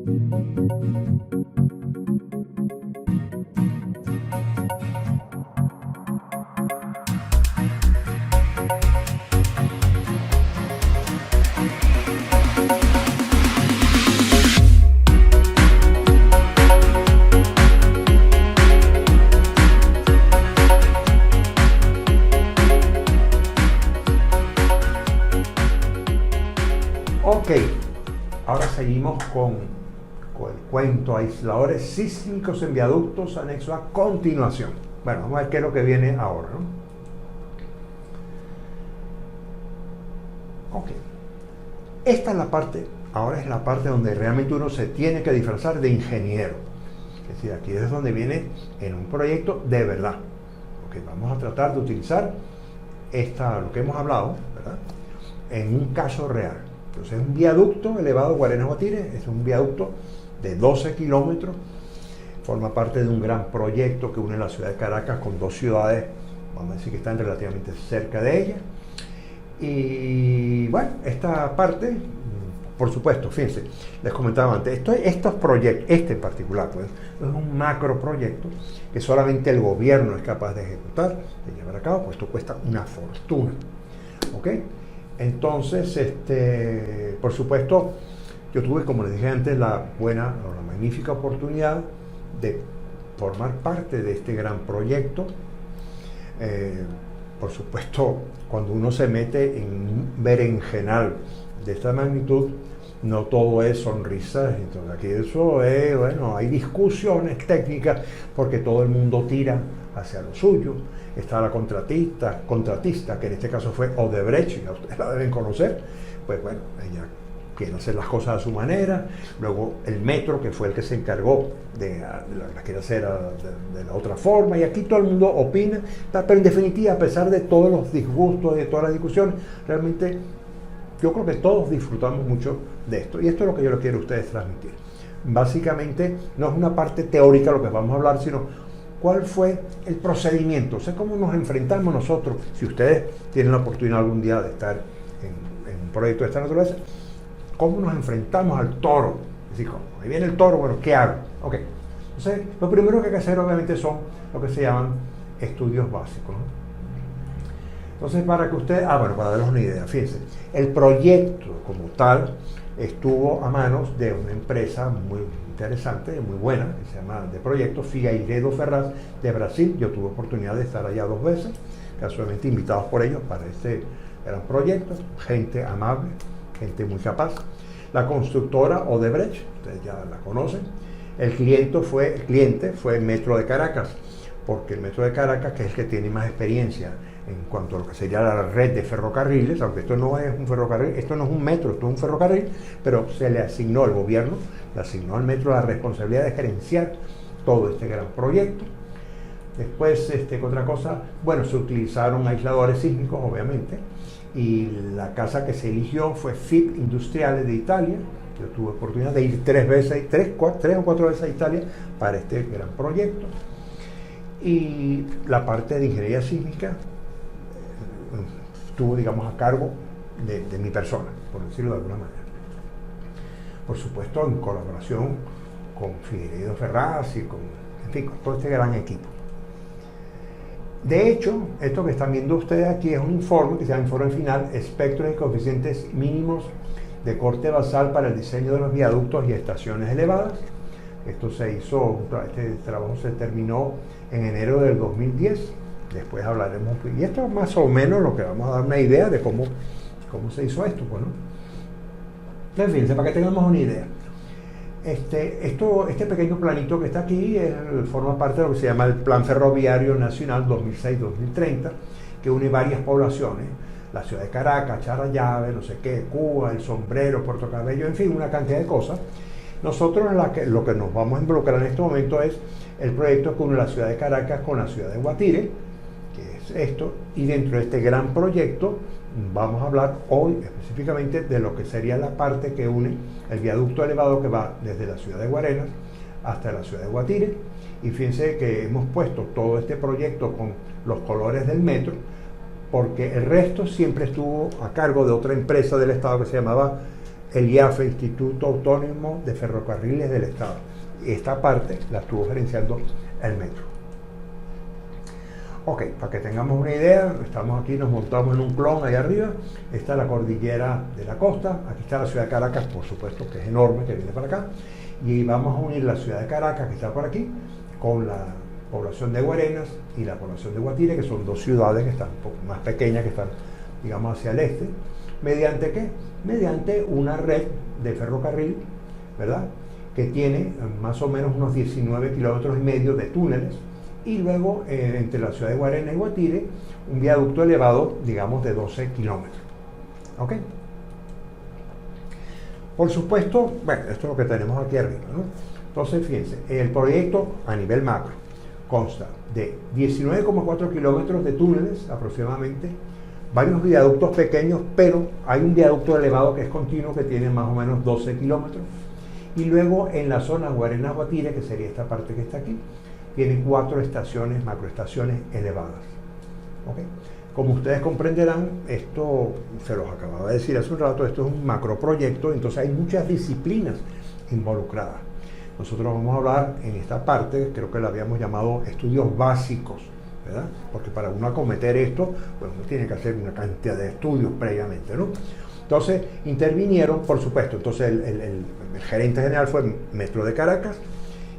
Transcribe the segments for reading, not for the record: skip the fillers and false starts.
Ok, ahora seguimos con el cuento aisladores sísmicos en viaductos anexo a continuación. Bueno, vamos a ver qué es lo que viene ahora, ¿no? Ok, esta es la parte, ahora es la parte donde realmente uno se tiene que disfrazar de ingeniero. Es decir, aquí es donde viene en un proyecto de verdad. Ok, vamos a tratar de utilizar lo que hemos hablado, ¿verdad?, en un caso real. Entonces, es un viaducto elevado Guarenas-Guatire, es un viaducto de 12 kilómetros, forma parte de un gran proyecto que une la ciudad de Caracas con dos ciudades, vamos a decir que están relativamente cerca de ella. Y bueno, esta parte, por supuesto, fíjense, les comentaba antes, estos proyectos, este en particular, pues, es un macro proyecto que solamente el gobierno es capaz de ejecutar, de llevar a cabo, pues esto cuesta una fortuna, ¿ok? Entonces, por supuesto, yo tuve, como les dije antes, la magnífica oportunidad de formar parte de este gran proyecto. Por supuesto, cuando uno se mete en un berenjenal de esta magnitud, no todo es sonrisas. Entonces, aquí eso es, bueno, hay discusiones técnicas porque todo el mundo tira hacia lo suyo. Está la contratista, que en este caso fue Odebrecht, ya ustedes la deben conocer. Pues bueno, ella quiere hacer las cosas a su manera. Luego el metro, que fue el que se encargó de la quiere hacer de la otra forma, y aquí todo el mundo opina, pero en definitiva, a pesar de todos los disgustos y de todas las discusiones, realmente yo creo que todos disfrutamos mucho de esto, y esto es lo que yo les quiero a ustedes transmitir. Básicamente no es una parte teórica lo que vamos a hablar, sino cuál fue el procedimiento, o sea, cómo nos enfrentamos nosotros. Si ustedes tienen la oportunidad algún día de estar en un proyecto de esta naturaleza, cómo nos enfrentamos al toro. Es decir, ahí viene el toro, bueno, ¿qué hago? Ok, entonces lo primero que hay que hacer obviamente son lo que se llaman estudios básicos, ¿no? Entonces, para que ustedes, para darles una idea, fíjense, el proyecto como tal estuvo a manos de una empresa muy interesante, muy buena, que se llama de proyectos Figueiredo Ferraz de Brasil. Yo tuve oportunidad de estar allá 2 veces, casualmente invitados por ellos para este gran proyecto, gente amable, gente muy capaz. La constructora Odebrecht, ustedes ya la conocen. El cliente fue el Metro de Caracas, porque el Metro de Caracas, que es el que tiene más experiencia en cuanto a lo que sería la red de ferrocarriles, aunque esto no es un ferrocarril, esto no es un metro, esto es un ferrocarril, pero se le asignó, el gobierno le asignó al metro la responsabilidad de gerenciar todo este gran proyecto. Después, otra cosa, bueno, se utilizaron aisladores sísmicos, obviamente, y la casa que se eligió fue FIP Industriales de Italia. Yo tuve oportunidad de ir 3 o 4 veces a Italia para este gran proyecto. Y la parte de ingeniería sísmica estuvo, digamos, a cargo de mi persona, por decirlo de alguna manera. Por supuesto, en colaboración con Figueiredo Ferraz y con todo este gran equipo. De hecho, esto que están viendo ustedes aquí es un informe que se llama Informe Final, Espectros y Coeficientes Mínimos de Corte Basal para el diseño de los viaductos y estaciones elevadas. Esto se hizo, este trabajo se terminó en enero del 2010. Después hablaremos, y esto es más o menos lo que vamos a dar una idea de cómo se hizo esto, bueno. En fin, para que tengamos una idea. Este pequeño planito que está aquí forma parte de lo que se llama el Plan Ferroviario Nacional 2006-2030, que une varias poblaciones, la ciudad de Caracas, Charallave, no sé qué, Cuba, El Sombrero, Puerto Cabello, en fin, una cantidad de cosas. Nosotros lo que nos vamos a involucrar en este momento es el proyecto que une la ciudad de Caracas con la ciudad de Guatire, que es esto, y dentro de este gran proyecto vamos a hablar hoy específicamente de lo que sería la parte que une el viaducto elevado que va desde la ciudad de Guarenas hasta la ciudad de Guatire. Y fíjense que hemos puesto todo este proyecto con los colores del metro, porque el resto siempre estuvo a cargo de otra empresa del Estado que se llamaba el IAFE, Instituto Autónomo de Ferrocarriles del Estado. Esta parte la estuvo gerenciando el metro. Ok, para que tengamos una idea, estamos aquí, nos montamos en un clon ahí arriba, está la cordillera de la costa, aquí está la ciudad de Caracas, por supuesto, que es enorme, que viene para acá, y vamos a unir la ciudad de Caracas, que está por aquí, con la población de Guarenas y la población de Guatire, que son dos ciudades que están un poco más pequeñas, que están, digamos, hacia el este. ¿Mediante qué? Mediante una red de ferrocarril, ¿verdad?, que tiene más o menos unos 19 kilómetros y medio de túneles, y luego entre la ciudad de Guarena y Guatire un viaducto elevado, digamos, de 12 kilómetros. ¿Ok? Por supuesto, bueno, esto es lo que tenemos aquí arriba, ¿no? Entonces, fíjense, el proyecto a nivel macro consta de 19,4 kilómetros de túneles aproximadamente, varios viaductos pequeños, pero hay un viaducto elevado que es continuo, que tiene más o menos 12 kilómetros, y luego en la zona Guarena-Guatire, que sería esta parte que está aquí, tiene 4 estaciones, macroestaciones elevadas. ¿Okay? Como ustedes comprenderán, esto se los acababa de decir hace un rato, esto es un macroproyecto, entonces hay muchas disciplinas involucradas. Nosotros vamos a hablar en esta parte, creo que la habíamos llamado estudios básicos, ¿verdad? Porque para uno acometer esto, pues uno tiene que hacer una cantidad de estudios previamente, ¿no? Entonces intervinieron, por supuesto, entonces el gerente general fue Metro de Caracas,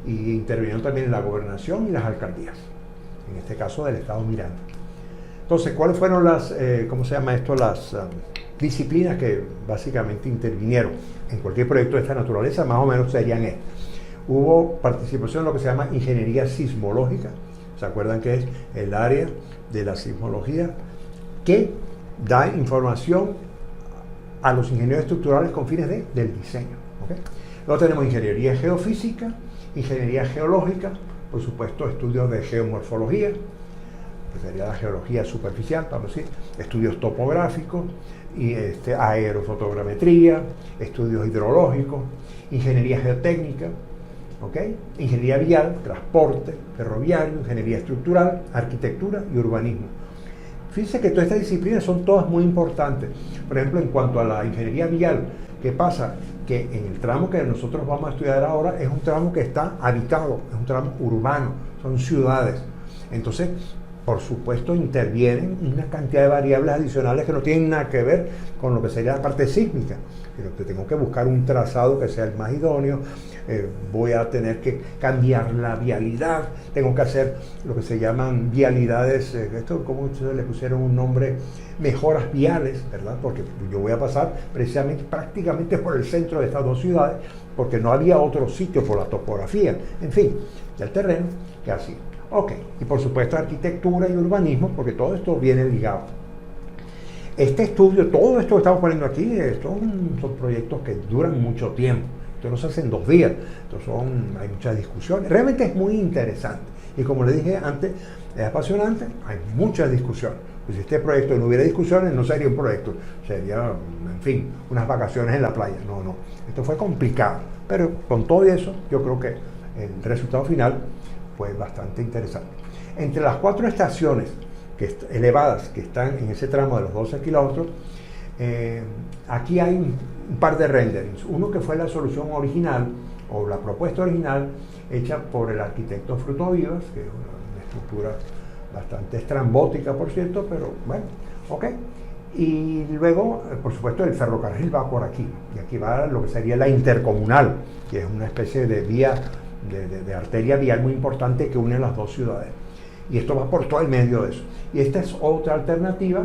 y intervinieron también la gobernación y las alcaldías, en este caso del estado Miranda. Entonces, ¿cuáles fueron las, cómo se llama esto, las disciplinas que básicamente intervinieron en cualquier proyecto de esta naturaleza? Más o menos serían estas. Hubo participación en lo que se llama ingeniería sismológica, ¿se acuerdan que es el área de la sismología que da información a los ingenieros estructurales con fines del diseño? ¿Okay? Luego tenemos ingeniería geofísica, ingeniería geológica, por supuesto estudios de geomorfología, que sería la geología superficial, vamos a decir, estudios topográficos, y aerofotogrametría, estudios hidrológicos, ingeniería geotécnica, ¿okay? Ingeniería vial, transporte, ferroviario, ingeniería estructural, arquitectura y urbanismo. Fíjense que todas estas disciplinas son todas muy importantes. Por ejemplo, en cuanto a la ingeniería vial, ¿qué pasa? Que en el tramo que nosotros vamos a estudiar ahora es un tramo que está habitado, es un tramo urbano, son ciudades. Entonces, por supuesto, intervienen una cantidad de variables adicionales que no tienen nada que ver con lo que sería la parte sísmica. Pero que tengo que buscar un trazado que sea el más idóneo, voy a tener que cambiar la vialidad, tengo que hacer lo que se llaman vialidades, esto como ustedes le pusieron un nombre, mejoras viales, ¿verdad? Porque yo voy a pasar precisamente prácticamente por el centro de estas dos ciudades, porque no había otro sitio por la topografía, en fin, del terreno, que así. Ok, y por supuesto arquitectura y urbanismo, porque todo esto viene ligado. Este estudio, todo esto que estamos poniendo aquí, son proyectos que duran mucho tiempo. Esto no se hace en 2 días, hay muchas discusiones. Realmente es muy interesante. Y como le dije antes, es apasionante, hay muchas discusiones. Pues si este proyecto no hubiera discusiones, no sería un proyecto, sería, en fin, unas vacaciones en la playa. No, esto fue complicado. Pero con todo eso, yo creo que el resultado final fue bastante interesante. Entre las 4 estaciones elevadas que están en ese tramo de los 12 kilómetros, aquí hay un par de renderings. Uno que fue la solución original o la propuesta original hecha por el arquitecto Fruto Vivas, que es una estructura bastante estrambótica, por cierto, pero bueno, ok. Y luego, por supuesto, el ferrocarril va por aquí, y aquí va lo que sería la intercomunal, que es una especie de vía, de arteria vial muy importante que une las dos ciudades. Y esto va por todo el medio de eso. Y esta es otra alternativa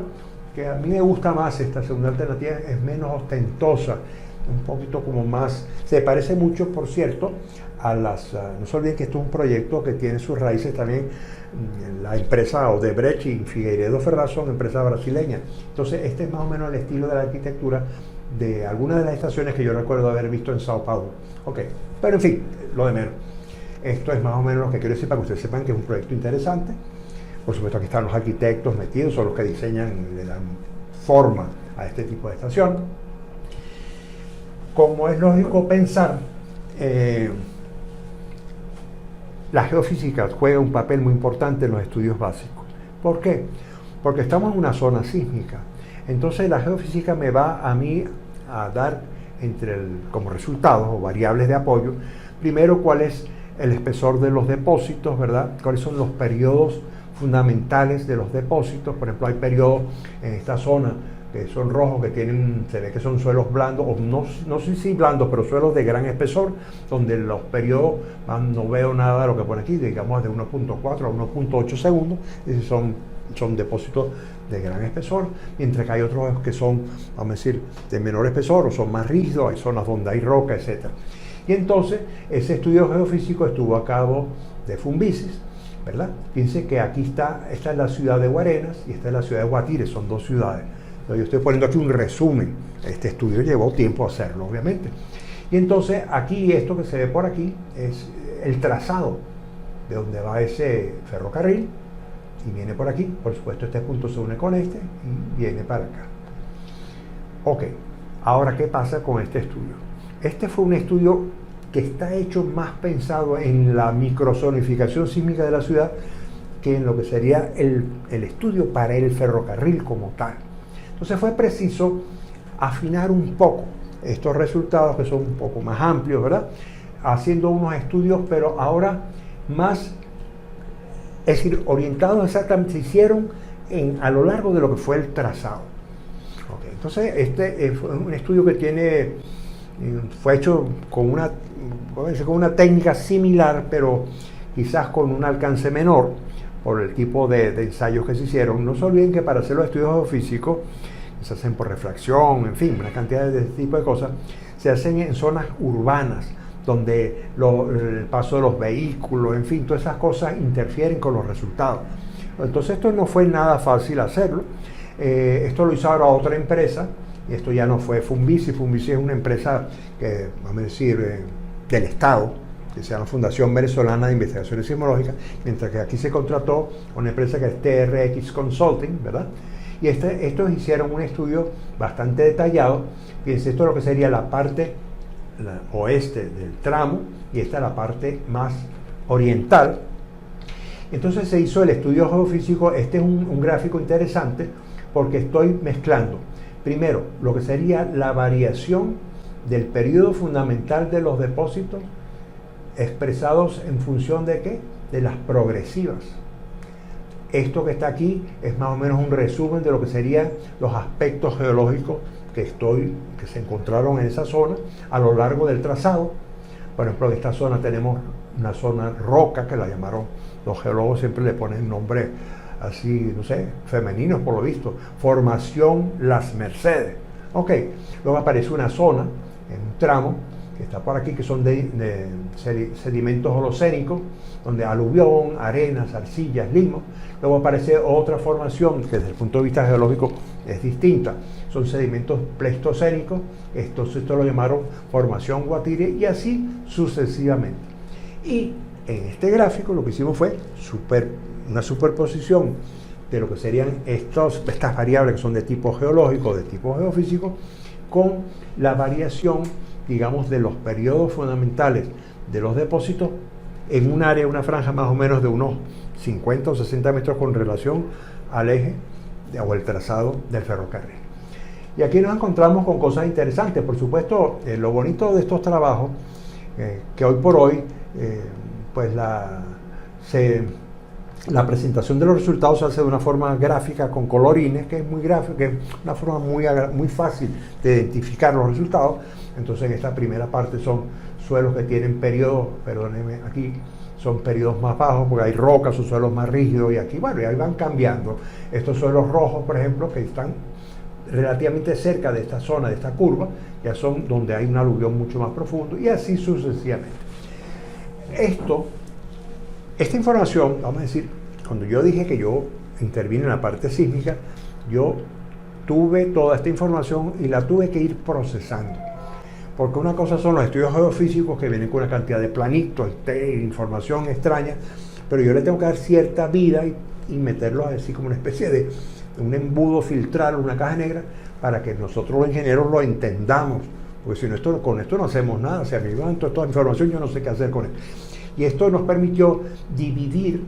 que a mí me gusta más. Esta segunda alternativa es menos ostentosa, un poquito como más, se parece mucho, por cierto, a las, no se olviden que esto es un proyecto que tiene sus raíces también en la empresa Odebrecht y Figueiredo Ferraz, son empresas brasileñas. Entonces este es más o menos el estilo de la arquitectura de algunas de las estaciones que yo recuerdo haber visto en Sao Paulo. Ok, pero en fin, lo de menos. Esto es más o menos lo que quiero decir para que ustedes sepan que es un proyecto interesante. Por supuesto, aquí están los arquitectos metidos, son los que diseñan y le dan forma a este tipo de estación. Como es lógico pensar, la geofísica juega un papel muy importante en los estudios básicos. ¿Por qué? Porque estamos en una zona sísmica. Entonces la geofísica me va a mí a dar como resultados o variables de apoyo, primero cuál es el espesor de los depósitos, ¿verdad? Cuáles son los periodos fundamentales de los depósitos. Por ejemplo, hay periodos en esta zona que son rojos, que tienen, se ve que son suelos blandos, o no sé si blandos, pero suelos de gran espesor, donde los periodos no veo nada de lo que pone aquí, digamos de 1.4 a 1.8 segundos, y son depósitos de gran espesor, mientras que hay otros que son, vamos a decir, de menor espesor o son más rígidos, hay zonas donde hay roca, etc. Y entonces ese estudio geofísico estuvo a cabo de Fumbisis, ¿verdad? Fíjense que aquí esta es la ciudad de Guarenas y esta es la ciudad de Guatire, son dos ciudades. Yo estoy poniendo aquí un resumen. Este estudio llevó tiempo hacerlo, obviamente. Y entonces aquí, esto que se ve por aquí, es el trazado de donde va ese ferrocarril y viene por aquí. Por supuesto, este punto se une con este y viene para acá. Ok, ahora, ¿qué pasa con este estudio? Este fue un estudio que está hecho más pensado en la microzonificación sísmica de la ciudad que en lo que sería el estudio para el ferrocarril como tal. Entonces fue preciso afinar un poco estos resultados, que son un poco más amplios, ¿verdad? Haciendo unos estudios, pero ahora más, es decir, orientados exactamente, se hicieron a lo largo de lo que fue el trazado. Okay, entonces este fue un estudio que fue hecho con una técnica similar, pero quizás con un alcance menor, por el tipo de ensayos que se hicieron. No se olviden que para hacer los estudios geofísicos, que se hacen por refracción, en fin, una cantidad de este tipo de cosas, se hacen en zonas urbanas, donde el paso de los vehículos, en fin, todas esas cosas interfieren con los resultados. Entonces esto no fue nada fácil hacerlo. Esto lo hizo ahora otra empresa, y esto ya no fue Fumbisis. Fumbisis es una empresa que, vamos a decir, del Estado, que se llama Fundación Venezolana de Investigaciones Sismológicas, mientras que aquí se contrató una empresa que es TRX Consulting, ¿verdad? Y estos hicieron un estudio bastante detallado. Fíjense, esto es lo que sería la parte oeste del tramo, y esta es la parte más oriental. Entonces se hizo el estudio geofísico. Este es un gráfico interesante, porque estoy mezclando, primero, lo que sería la variación del periodo fundamental de los depósitos, expresados en función de ¿qué? De las progresivas. Esto que está aquí es más o menos un resumen de lo que serían los aspectos geológicos que se encontraron en esa zona a lo largo del trazado. Por ejemplo, en esta zona tenemos una zona roca, que la llamaron, los geólogos siempre le ponen nombre así, no sé, femeninos por lo visto, Formación Las Mercedes. Ok, luego aparece una zona en un tramo que está por aquí, que son de sedimentos holocénicos, donde aluvión, arenas, arcillas, limos. Luego aparece otra formación que desde el punto de vista geológico es distinta, son sedimentos pleistocénicos. Esto lo llamaron Formación Guatire, y así sucesivamente. Y en este gráfico lo que hicimos fue una superposición de lo que serían estas variables que son de tipo geológico, de tipo geofísico, con la variación, digamos, de los periodos fundamentales de los depósitos en un área, una franja más o menos de unos 50 o 60 metros con relación al eje o el trazado del ferrocarril. Y aquí nos encontramos con cosas interesantes. Por supuesto, lo bonito de estos trabajos, que hoy por hoy, pues la presentación de los resultados se hace de una forma gráfica con colorines, que es muy gráfico, que es una forma muy fácil de identificar los resultados. Entonces, en esta primera parte son suelos que tienen periodos, perdónenme, aquí son periodos más bajos porque hay rocas o suelos más rígidos, y aquí, bueno, y ahí van cambiando. Estos suelos rojos, por ejemplo, que están relativamente cerca de esta zona, de esta curva, ya son donde hay un aluvión mucho más profundo, y así sucesivamente. Esta información, vamos a decir, cuando yo dije que yo intervine en la parte sísmica, yo tuve toda esta información y la tuve que ir procesando. Porque una cosa son los estudios geofísicos, que vienen con una cantidad de planitos, información extraña, pero yo le tengo que dar cierta vida y meterlo así como una especie de un embudo, filtrar una caja negra, para que nosotros los ingenieros lo entendamos. Porque si no, con esto no hacemos nada. O sea, me llevan toda esta información, yo no sé qué hacer con esto. Y esto nos permitió dividir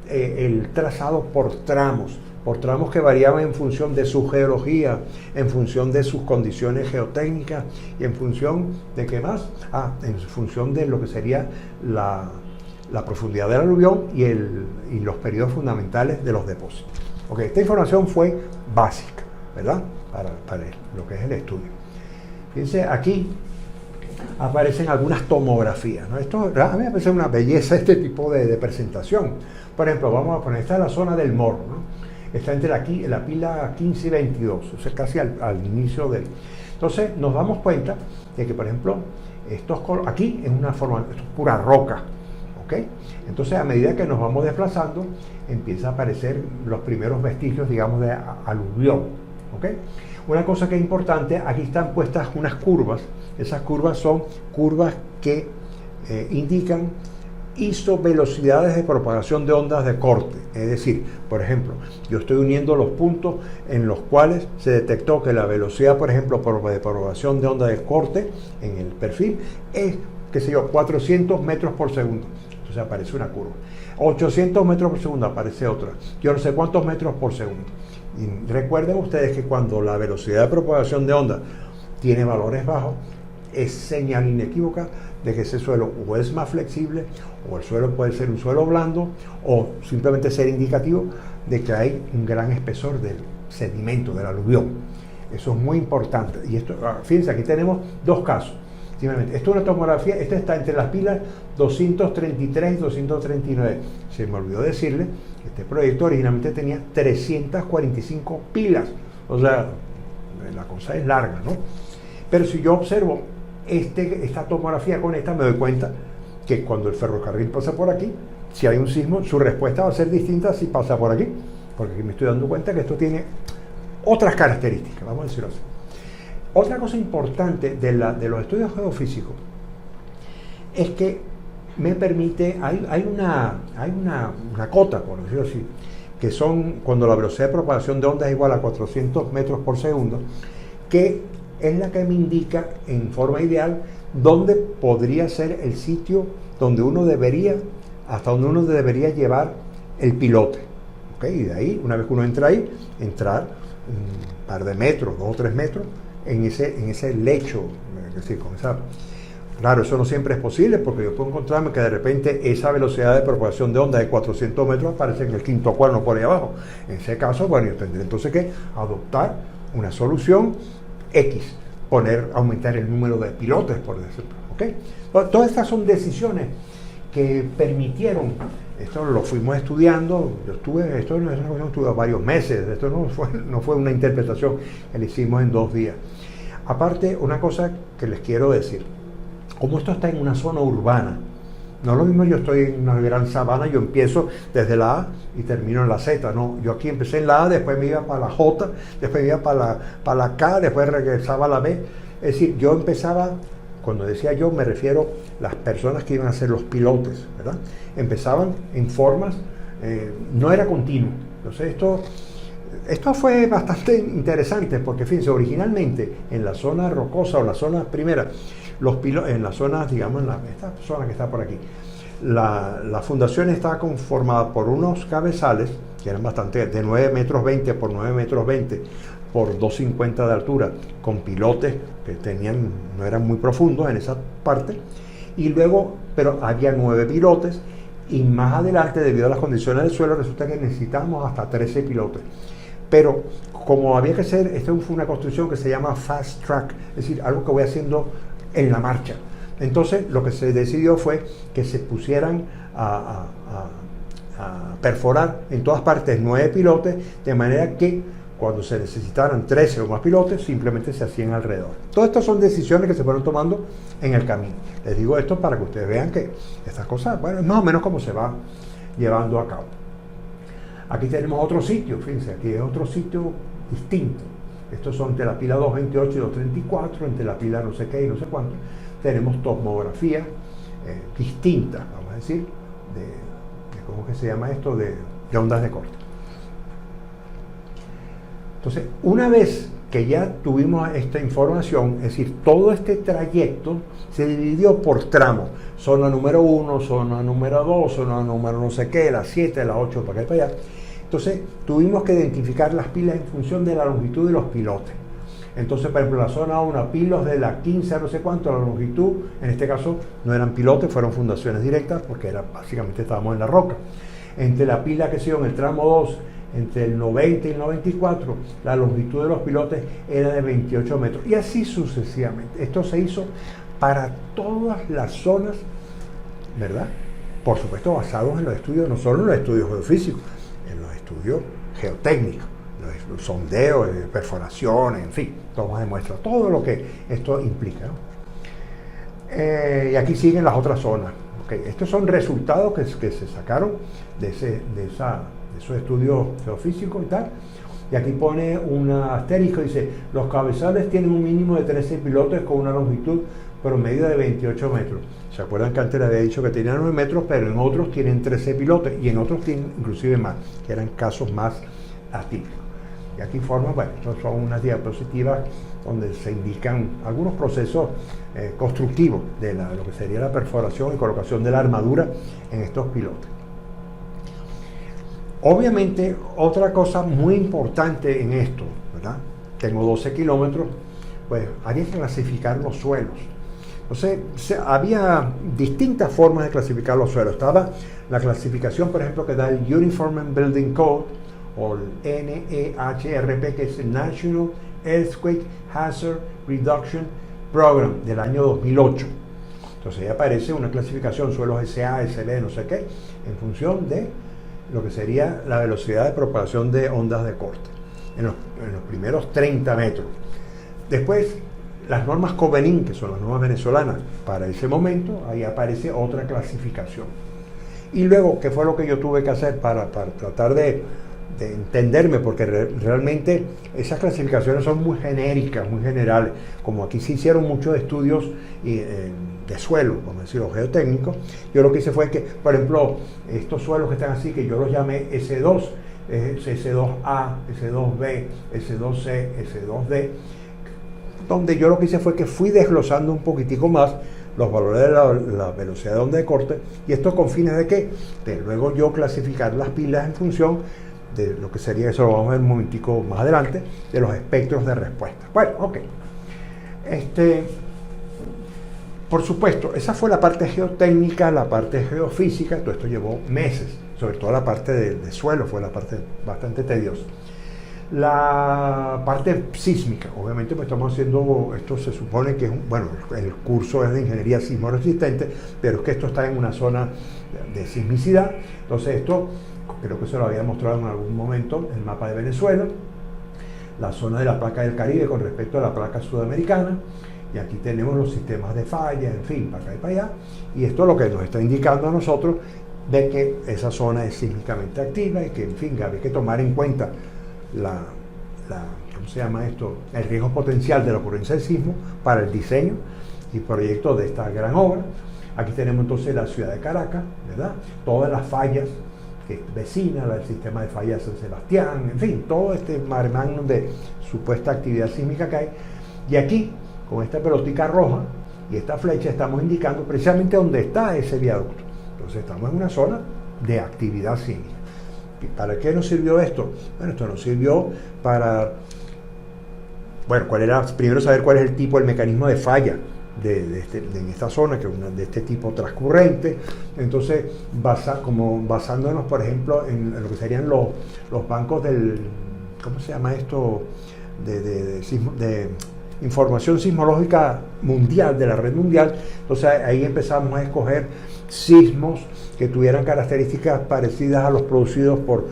el trazado por tramos, por tramos que variaban en función de su geología, en función de sus condiciones geotécnicas y en función de qué más, en función de lo que sería la profundidad del aluvión y los periodos fundamentales de los depósitos. Okay, esta información fue básica, ¿verdad? Para lo que es el estudio. Fíjense, aquí aparecen algunas tomografías, ¿no? Esto a mí me parece una belleza este tipo de presentación. Por ejemplo, vamos a poner, esta es la zona del Morro, ¿no? Está entre la pila 15 y 22, o sea, casi al inicio del... Entonces nos damos cuenta de que, por ejemplo, aquí es una forma, esto es pura roca, ¿ok? Entonces, a medida que nos vamos desplazando, empieza a aparecer los primeros vestigios, digamos, de aluvión, ¿ok? Una cosa que es importante, aquí están puestas unas curvas. Esas curvas son curvas que indican isovelocidades de propagación de ondas de corte. Es decir, por ejemplo, yo estoy uniendo los puntos en los cuales se detectó que la velocidad, por ejemplo, de propagación de onda de corte en el perfil es, qué sé yo, 400 metros por segundo. Entonces aparece una curva. 800 metros por segundo aparece otra. Yo no sé cuántos metros por segundo. Y recuerden ustedes que cuando la velocidad de propagación de onda tiene valores bajos, es señal inequívoca de que ese suelo o es más flexible, o el suelo puede ser un suelo blando, o simplemente ser indicativo de que hay un gran espesor del sedimento, del aluvión. Eso es muy importante. Y esto, fíjense, aquí tenemos dos casos. Simplemente, esto es una tomografía, esta está entre las pilas 233 y 239. Se me olvidó decirle que este proyecto originalmente tenía 345 pilas. O sea, la cosa es larga, ¿no? Pero si yo observo esta tomografía con esta, me doy cuenta que cuando el ferrocarril pasa por aquí, si hay un sismo, su respuesta va a ser distinta si pasa por aquí, porque aquí me estoy dando cuenta que esto tiene otras características, vamos a decirlo así. Otra cosa importante de los estudios geofísicos es que me permite, hay una cota, por decirlo así, que son cuando la velocidad de propagación de onda es igual a 400 metros por segundo, que es la que me indica en forma ideal dónde podría ser el sitio donde hasta donde uno debería llevar el pilote. ¿Okay? Y de ahí, una vez que uno entra ahí, entrar un par de metros, 2 o 3 metros, en ese lecho. Es decir, claro, eso no siempre es posible, porque yo puedo encontrarme que de repente esa velocidad de propagación de onda de 400 metros aparece en el quinto cuerno por ahí abajo. En ese caso, bueno, yo tendré entonces que adoptar una solución X, aumentar el número de pilotes, por decirlo. ¿Okay? Todas estas son decisiones que permitieron, esto lo fuimos estudiando, esto no estudiado varios meses, esto no fue una interpretación que le hicimos en 2 días. Aparte, una cosa que les quiero decir, como esto está en una zona urbana, no es lo mismo yo estoy en una gran sabana, yo empiezo desde la A y termino en la Z, no, yo aquí empecé en la A, después me iba para la J, después me iba para la K, después regresaba a la B, es decir, yo empezaba, cuando decía yo me refiero a las personas que iban a ser los pilotes, ¿verdad? Empezaban en formas, no era continuo, entonces esto fue bastante interesante porque fíjense, originalmente en la zona rocosa o la zona primera, en la zona, digamos, esta zona que está por aquí, la fundación estaba conformada por unos cabezales que eran bastante, de 9 metros 20 por 9 metros 20 por 2,50 de altura, con pilotes que no eran muy profundos en esa parte, y luego, pero había 9 pilotes, y más adelante, debido a las condiciones del suelo, resulta que necesitábamos hasta 13 pilotes. Pero como había que hacer, esto fue una construcción que se llama fast track, es decir, algo que voy haciendo en la marcha. Entonces, lo que se decidió fue que se pusieran a perforar en todas partes 9 pilotes, de manera que cuando se necesitaran 13 o más pilotes, simplemente se hacían alrededor. Todas estas son decisiones que se fueron tomando en el camino. Les digo esto para que ustedes vean que estas cosas, bueno, es más o menos como se va llevando a cabo. Aquí tenemos otro sitio, fíjense, aquí es otro sitio distinto. Estos son entre la pila 228 y 234, entre la pila no sé qué y no sé cuánto. Tenemos tomografías distintas, vamos a decir, ¿cómo que se llama esto? De ondas de corte. Entonces, una vez que ya tuvimos esta información, es decir, todo este trayecto se dividió por tramos. Zona número 1, zona número 2, zona número no sé qué, la 7, la 8, para acá y para allá. Entonces tuvimos que identificar las pilas en función de la longitud de los pilotes. Entonces, por ejemplo, la zona 1, pilos de la 15 a no sé cuánto, la longitud, en este caso no eran pilotes, fueron fundaciones directas, porque básicamente estábamos en la roca. Entre la pila que se dio en el tramo 2, entre el 90 y el 94, la longitud de los pilotes era de 28 metros, y así sucesivamente. Esto se hizo para todas las zonas, ¿verdad? Por supuesto, basados en los estudios, no solo en los estudios geofísicos, en los estudios geotécnicos, los sondeos, perforaciones, en fin, tomas de muestra, todo lo que esto implica, ¿no? Y aquí siguen las otras zonas. Okay. Estos son resultados que se sacaron de esos estudios geofísicos y tal. Y aquí pone un asterisco, dice, los cabezales tienen un mínimo de 13 pilotes con una longitud promedio de 28 metros. ¿Se acuerdan que antes les había dicho que tenían 9 metros, pero en otros tienen 13 pilotes y en otros tienen inclusive más, que eran casos más atípicos? Y aquí forma, bueno, estas son unas diapositivas donde se indican algunos procesos constructivos de lo que sería la perforación y colocación de la armadura en estos pilotes. Obviamente, otra cosa muy importante en esto, ¿verdad? Tengo 12 kilómetros, pues había que clasificar los suelos. Entonces, había distintas formas de clasificar los suelos. Estaba la clasificación, por ejemplo, que da el Uniform and Building Code, o el NEHRP, que es el National Earthquake Hazard Reduction Program del año 2008. Entonces ahí aparece una clasificación, suelos SA, SB, no sé qué, en función de lo que sería la velocidad de propagación de ondas de corte en los primeros 30 metros. Después, las normas Covenin, que son las normas venezolanas, para ese momento, ahí aparece otra clasificación. Y luego, ¿qué fue lo que yo tuve que hacer para tratar de entenderme? Porque realmente esas clasificaciones son muy genéricas, muy generales. Como aquí se hicieron muchos estudios de suelo, vamos a decirlo, geotécnicos, yo lo que hice fue que, por ejemplo, estos suelos que están así, que yo los llamé S2, S2A, S2B, S2C, S2D, donde yo lo que hice fue que fui desglosando un poquitico más los valores de la velocidad de onda de corte, y esto con fines de qué, de luego yo clasificar las pilas en función de lo que sería, eso lo vamos a ver un momentico más adelante, de los espectros de respuesta. Bueno, ok. Por supuesto, esa fue la parte geotécnica, la parte geofísica, todo esto llevó meses, sobre todo la parte de suelo fue la parte bastante tediosa. La parte sísmica, obviamente pues estamos haciendo, esto se supone que es bueno, el curso es de ingeniería sismoresistente, pero es que esto está en una zona de sismicidad. Entonces esto, creo que se lo había mostrado en algún momento, el mapa de Venezuela, la zona de la placa del Caribe con respecto a la placa sudamericana, y aquí tenemos los sistemas de falla, en fin, para acá y para allá, y esto es lo que nos está indicando a nosotros de que esa zona es sísmicamente activa y que, en fin, había que tomar en cuenta ¿cómo se llama esto? El riesgo potencial de la ocurrencia del sismo para el diseño y proyecto de esta gran obra. Aquí tenemos entonces la ciudad de Caracas, ¿verdad? Todas las fallas que vecinas, el sistema de fallas de San Sebastián, en fin, todo este mare magnum de supuesta actividad sísmica que hay. Y aquí, con esta pelotica roja y esta flecha, estamos indicando precisamente dónde está ese viaducto. Entonces estamos en una zona de actividad sísmica. ¿Para qué nos sirvió esto? Bueno, esto nos sirvió para, bueno, primero saber cuál es el tipo, el mecanismo de falla en esta zona, que es de este tipo transcurrente. Entonces, basándonos, por ejemplo, en lo que serían los bancos del, ¿cómo se llama esto? De información sismológica mundial, de la red mundial. Entonces ahí empezamos a escoger sismos que tuvieran características parecidas a los producidos por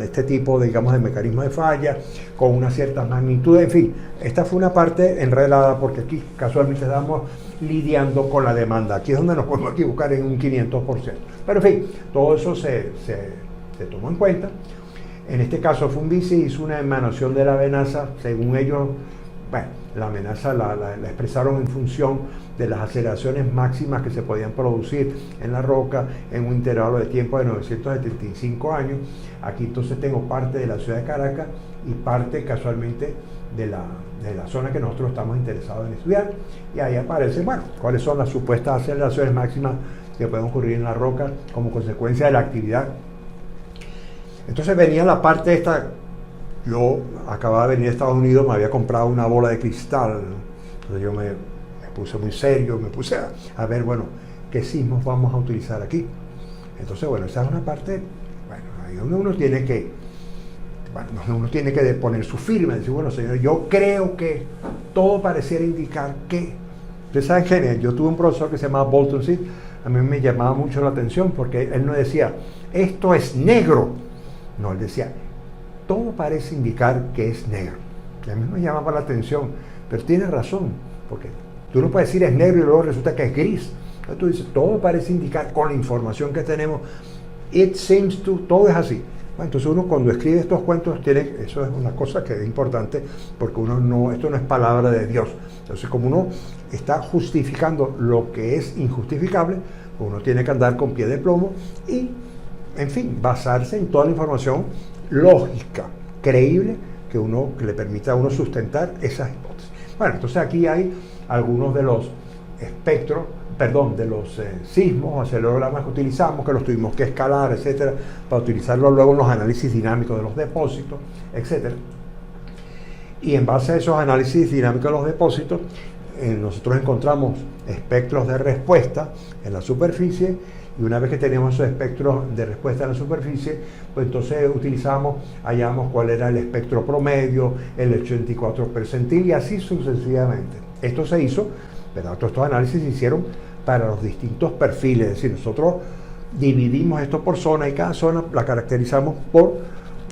este tipo, digamos, de mecanismo de falla, con una cierta magnitud. En fin, esta fue una parte enredada, porque aquí casualmente estamos lidiando con la demanda. Aquí es donde nos podemos equivocar en un 500%. Pero en fin, todo eso se tomó en cuenta. En este caso, Funvici hizo una emanación de la amenaza, según ellos. Bueno, la amenaza la expresaron en función de las aceleraciones máximas que se podían producir en la roca en un intervalo de tiempo de 975 años. Aquí entonces tengo parte de la ciudad de Caracas y parte casualmente de la zona que nosotros estamos interesados en estudiar. Y ahí aparece, bueno, cuáles son las supuestas aceleraciones máximas que pueden ocurrir en la roca como consecuencia de la actividad Entonces venía la parte esta, yo acababa de venir a Estados Unidos, me había comprado una bola de cristal, entonces yo me puse muy serio, me puse a ver, bueno, qué sismos vamos a utilizar aquí. Entonces, bueno, esa es una parte, bueno, ahí donde uno tiene que, poner su firma, decir, bueno, señor, yo creo que todo pareciera indicar que, ustedes saben que yo tuve un profesor que se llamaba Bolton Seed, a mí me llamaba mucho la atención porque él no decía, esto es negro, no, él decía, todo parece indicar que es negro. Y a mí me llamaba la atención, pero tiene razón, porque tú no puedes decir es negro y luego resulta que es gris. Entonces tú dices, todo parece indicar con la información que tenemos, it seems to, todo es así. Bueno, entonces uno cuando escribe estos cuentos tiene, eso es una cosa que es importante, porque uno no, esto no es palabra de Dios. Entonces como uno está justificando lo que es injustificable, uno tiene que andar con pie de plomo y, en fin, basarse en toda la información lógica, creíble, que le permita a uno sustentar esas hipótesis. Bueno, entonces aquí hay algunos de los espectros, de los sismos o acelerogramas que utilizamos, que los tuvimos que escalar, etcétera, para utilizarlo luego en los análisis dinámicos de los depósitos, etcétera. Y en base a esos análisis dinámicos de los depósitos, nosotros encontramos espectros de respuesta en la superficie, y una vez que tenemos esos espectros de respuesta en la superficie, pues entonces hallamos cuál era el espectro promedio, el 84 percentil y así sucesivamente. Esto se hizo, ¿verdad? Todos estos análisis se hicieron para los distintos perfiles, es decir, nosotros dividimos esto por zona y cada zona la caracterizamos por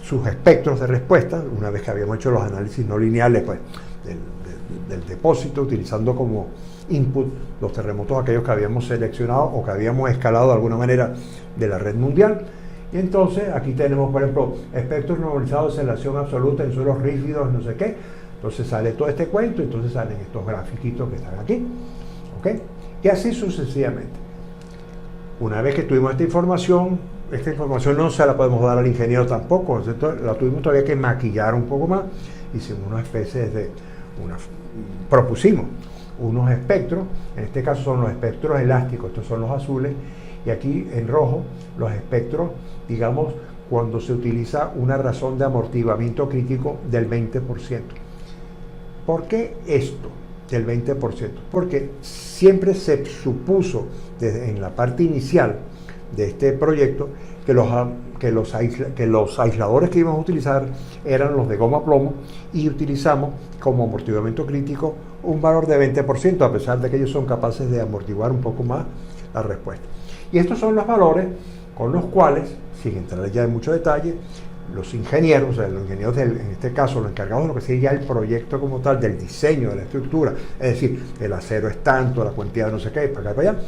sus espectros de respuesta, una vez que habíamos hecho los análisis no lineales pues, del depósito, utilizando como input los terremotos aquellos que habíamos seleccionado o que habíamos escalado de alguna manera de la red mundial. Y entonces aquí tenemos, por ejemplo, espectros normalizados de aceleración absoluta en suelos rígidos, no sé qué. Entonces sale todo este cuento, entonces salen estos grafiquitos que están aquí, ¿ok? Y así sucesivamente. Una vez que tuvimos esta información no se la podemos dar al ingeniero tampoco, ¿cierto? La tuvimos todavía que maquillar un poco más, hicimos una especie de, propusimos unos espectros, en este caso son los espectros elásticos, estos son los azules, y aquí en rojo los espectros, digamos, cuando se utiliza una razón de amortiguamiento crítico del 20%. ¿Por qué esto del 20%? Porque siempre se supuso en la parte inicial de este proyecto que los aisladores que íbamos a utilizar eran los de goma plomo y utilizamos como amortiguamiento crítico un valor de 20%, a pesar de que ellos son capaces de amortiguar un poco más la respuesta. Y estos son los valores con los cuales, sin entrar ya en mucho detalle, los ingenieros, o sea, los ingenieros en este caso, los encargados de lo que sería el proyecto como tal, del diseño de la estructura, es decir, el acero es tanto, la cantidad de no sé qué, para acá, para allá,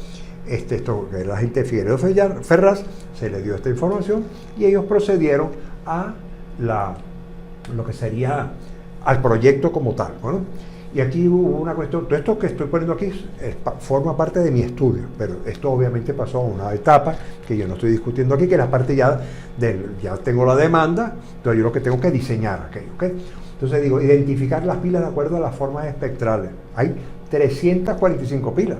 esto que la gente de Figueiredo Ferraz se le dio esta información y ellos procedieron a lo que sería al proyecto como tal, ¿no? Y aquí hubo una cuestión, todo esto que estoy poniendo aquí forma parte de mi estudio, pero esto obviamente pasó a una etapa que yo no estoy discutiendo aquí, que es la parte ya tengo la demanda, entonces yo lo que tengo que diseñar aquello, ¿ok? Entonces digo, identificar las pilas de acuerdo a las formas espectrales. Hay 345 pilas.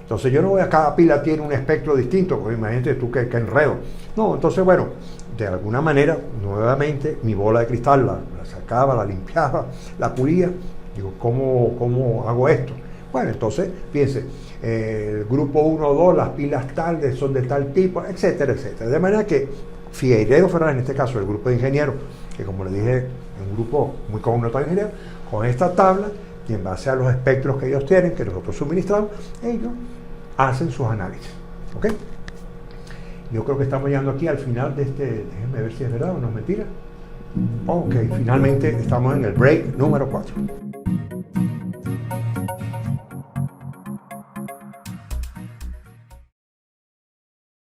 Entonces yo no voy a cada pila tiene un espectro distinto, pues imagínate tú que enredo. No, entonces bueno, de alguna manera, nuevamente, mi bola de cristal la sacaba, la limpiaba, la pulía. Digo, ¿cómo hago esto? Bueno, entonces, fíjense, el grupo 1 o 2, las pilas tal, son de tal tipo, etcétera, etcétera. De manera que Figueiredo Ferraz, en este caso, el grupo de ingenieros, que como le dije, es un grupo muy connotado de ingenieros, con esta tabla, y en base a los espectros que ellos tienen, que nosotros suministramos, ellos hacen sus análisis. ¿Ok? Yo creo que estamos llegando aquí al final de déjenme ver si es verdad o no es mentira. Ok, finalmente estamos en el break número 4.